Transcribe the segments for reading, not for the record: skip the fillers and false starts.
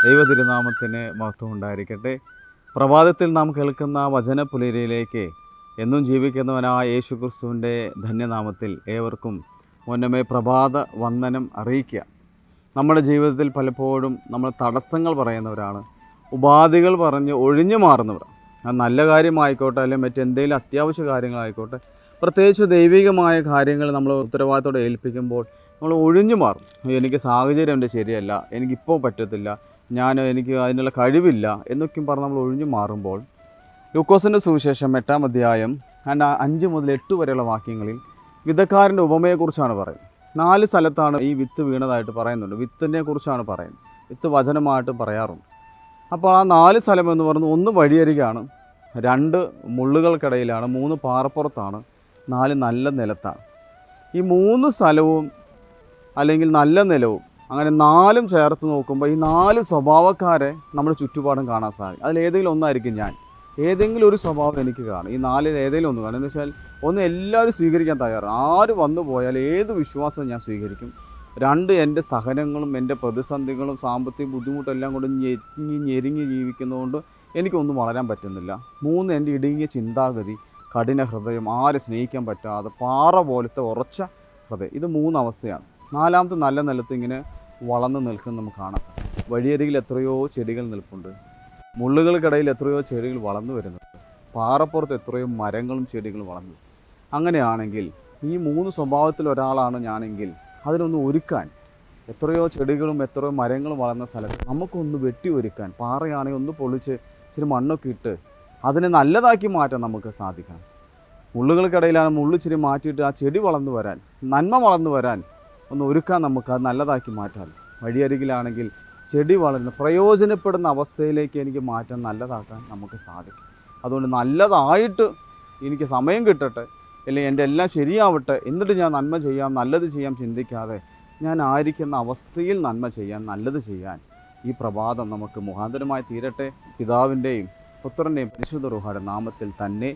ദൈവതിരുനാമത്തിന് മഹത്വം ഉണ്ടായിരിക്കട്ടെ. പ്രഭാതത്തിൽ നാം കേൾക്കുന്ന വചനപുലരിയിലേക്ക് എന്നും ജീവിക്കുന്നവനായ യേശു ക്രിസ്തുവിൻ്റെ ധന്യനാമത്തിൽ ഏവർക്കും മുന്നമേ പ്രഭാത വന്ദനം അറിയിക്കുക. നമ്മുടെ ജീവിതത്തിൽ പലപ്പോഴും നമ്മൾ തടസ്സങ്ങൾ പറയുന്നവരാണ്, ഉപാധികൾ പറഞ്ഞ് ഒഴിഞ്ഞു മാറുന്നവർ. അത് നല്ല കാര്യമായിക്കോട്ടെ, അല്ലെങ്കിൽ മറ്റെന്തെങ്കിലും അത്യാവശ്യ കാര്യങ്ങളായിക്കോട്ടെ, പ്രത്യേകിച്ച് ദൈവികമായ കാര്യങ്ങൾ നമ്മൾ ഉത്തരവാദിത്തോടെ ഏൽപ്പിക്കുമ്പോൾ നമ്മൾ ഒഴിഞ്ഞു മാറും. എനിക്ക് സാഹചര്യം എൻ്റെ ശരിയല്ല, എനിക്കിപ്പോൾ പറ്റത്തില്ല, എനിക്ക് അതിനുള്ള കഴിവില്ല എന്നൊക്കെയും പറഞ്ഞ് നമ്മൾ ഒഴിഞ്ഞു മാറുമ്പോൾ ലൂക്കോസിൻ്റെ സുവിശേഷം 8-ാം അധ്യായം 5 മുതൽ 8 വരെയുള്ള വാക്യങ്ങളിൽ വിതക്കാരൻ്റെ ഉപമയെക്കുറിച്ചാണ് പറയുന്നത്. 4 സ്ഥലത്താണ് ഈ വിത്ത് വീണതായിട്ട് പറയുന്നുണ്ട്. വിത്തിനെ കുറിച്ചാണ് പറയുന്നത്. വിത്ത് വചനമായിട്ട് പറയാറുണ്ട്. അപ്പോൾ ആ 4 സ്ഥലം എന്ന് പറയുന്നത് 1 വഴിയരികാണ്, 2 മുള്ളുകൾക്കിടയിലാണ്, 3 പാറപ്പുറത്താണ്, 4 നല്ല നിലത്താണ്. ഈ 3 സ്ഥലവും അല്ലെങ്കിൽ നല്ല നിലവും അങ്ങനെ 4 ചേർത്ത് നോക്കുമ്പോൾ ഈ 4 സ്വഭാവക്കാരെ നമ്മുടെ ചുറ്റുപാടും കാണാൻ സാധിക്കും. അതിലേതെങ്കിലും ഒന്നായിരിക്കും ഞാൻ. ഏതെങ്കിലും ഒരു സ്വഭാവം എനിക്ക് കാണും. ഈ 4 ഏതെങ്കിലും ഒന്ന് കാണും. എന്ന് വെച്ചാൽ ഒന്ന് എല്ലാവരും സ്വീകരിക്കാൻ തയ്യാറാണ്. ആര് വന്നു പോയാൽ ഏത് വിശ്വാസം ഞാൻ സ്വീകരിക്കും. 2 എൻ്റെ സഹനങ്ങളും എൻ്റെ പ്രതിസന്ധികളും സാമ്പത്തിക ബുദ്ധിമുട്ടെല്ലാം കൊണ്ട് ഞെരുങ്ങി ജീവിക്കുന്നതുകൊണ്ട് എനിക്കൊന്നും വളരാൻ പറ്റുന്നില്ല. 3 എൻ്റെ ഇടുങ്ങിയ ചിന്താഗതി, കഠിന ഹൃദയം, ആരെ സ്നേഹിക്കാൻ പറ്റാതെ പാറ പോലത്തെ ഉറച്ച ഹൃദയം. ഇത് 3 അവസ്ഥയാണ്. 4ാമത്തെ നല്ല നിലത്ത് ഇങ്ങനെ വളർന്നു നിൽക്കുന്ന നമുക്ക് കാണാൻ സാധിക്കും. വഴിയരികിൽ എത്രയോ ചെടികൾ നിൽപ്പുണ്ട്, മുള്ളുകൾക്കിടയിൽ എത്രയോ ചെടികൾ വളർന്നു വരുന്നുണ്ട്, പാറപ്പുറത്ത് എത്രയോ മരങ്ങളും ചെടികളും വളർന്നു. അങ്ങനെയാണെങ്കിൽ ഈ 3 സ്വഭാവത്തിൽ ഒരാളാണ് ഞാനെങ്കിൽ അതിനൊന്ന് ഒരുക്കാൻ എത്രയോ ചെടികളും എത്രയോ മരങ്ങളും വളർന്ന സ്ഥലത്ത് നമുക്കൊന്ന് വെട്ടി ഒരുക്കാൻ, പാറയാണെങ്കിൽ ഒന്ന് പൊളിച്ച് ഇച്ചിരി മണ്ണൊക്കെ ഇട്ട് അതിനെ നല്ലതാക്കി മാറ്റാൻ നമുക്ക് സാധിക്കണം. മുള്ളുകൾക്കിടയിലാണ് മുള്ളിച്ചിരി മാറ്റിയിട്ട് ആ ചെടി വളർന്നു വരാൻ, നന്മ വളർന്നു വരാൻ ഒന്ന് ഒരുക്കാൻ നമുക്ക് അത് നല്ലതാക്കി മാറ്റാം. വഴിയരികിലാണെങ്കിൽ ചെടി വളരുന്ന പ്രയോജനപ്പെടുന്ന അവസ്ഥയിലേക്ക് എനിക്ക് മാറ്റാൻ, നല്ലതാക്കാൻ നമുക്ക് സാധിക്കും. അതുകൊണ്ട് നല്ലതായിട്ട് എനിക്ക് സമയം കിട്ടട്ടെ, അല്ലെങ്കിൽ എൻ്റെ എല്ലാം ശരിയാവട്ടെ, എന്നിട്ട് ഞാൻ നന്മ ചെയ്യാം, നല്ലത് ചെയ്യാം ചിന്തിക്കാതെ ഞാൻ ആയിരിക്കുന്ന അവസ്ഥയിൽ നന്മ ചെയ്യാൻ, നല്ലത് ചെയ്യാൻ ഈ പ്രഭാതം നമുക്ക് മുഖാന്തരമായി തീരട്ടെ. പിതാവിൻ്റെയും പുത്രൻ്റെയും പരിശുദ്ധ റൂഹായുടെ നാമത്തിൽ തന്നെ.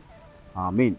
ആമീൻ.